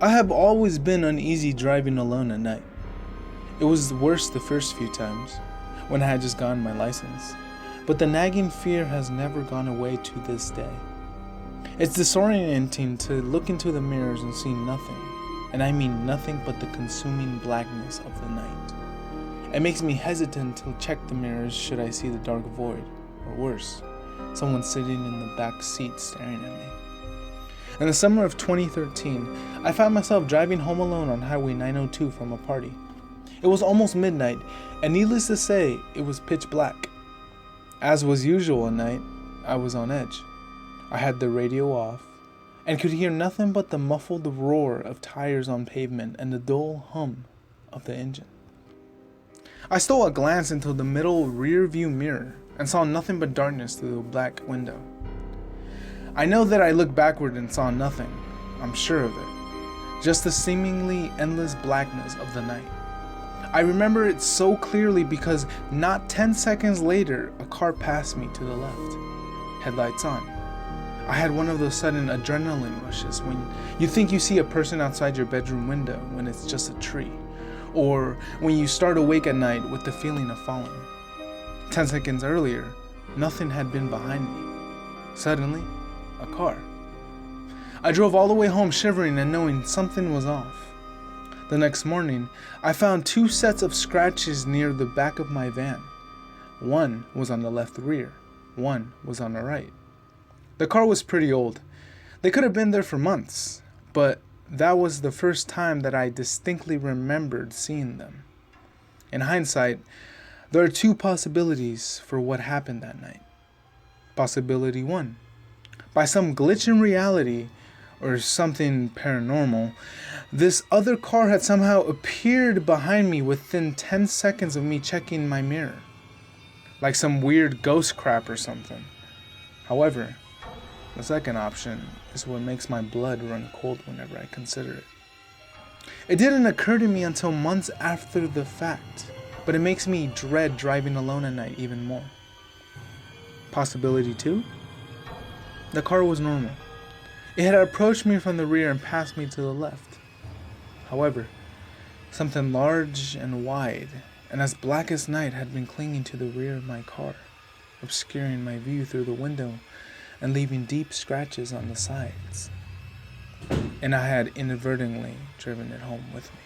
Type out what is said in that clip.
I have always been uneasy driving alone at night. It was worse the first few times, when I had just gotten my license, but the nagging fear has never gone away to this day. It's disorienting to look into the mirrors and see nothing, and I mean nothing but the consuming blackness of the night. It makes me hesitant to check the mirrors should I see the dark void, or worse, someone sitting in the back seat staring at me. In the summer of 2013, I found myself driving home alone on Highway 902 from a party. It was almost midnight, and needless to say, it was pitch black. As was usual at night, I was on edge. I had the radio off, and could hear nothing but the muffled roar of tires on pavement and the dull hum of the engine. I stole a glance into the middle rear view mirror and saw nothing but darkness through the black window. I know that I looked backward and saw nothing, I'm sure of it, just the seemingly endless blackness of the night. I remember it so clearly because not 10 seconds later, a car passed me to the left, headlights on. I had one of those sudden adrenaline rushes when you think you see a person outside your bedroom window when it's just a tree, or when you start awake at night with the feeling of falling. 10 seconds earlier, nothing had been behind me. Suddenly, a car. I drove all the way home shivering and knowing something was off. The next morning, I found 2 sets of scratches near the back of my van. One was on the left rear, one was on the right. The car was pretty old. They could have been there for months, but that was the first time that I distinctly remembered seeing them. In hindsight, there are 2 possibilities for what happened that night. Possibility 1. By some glitch in reality, or something paranormal, this other car had somehow appeared behind me within 10 seconds of me checking my mirror. Like some weird ghost crap or something. However, the second option is what makes my blood run cold whenever I consider it. It didn't occur to me until months after the fact, but it makes me dread driving alone at night even more. Possibility 2? The car was normal. It had approached me from the rear and passed me to the left. However, something large and wide and as black as night had been clinging to the rear of my car, obscuring my view through the window and leaving deep scratches on the sides. And I had inadvertently driven it home with me.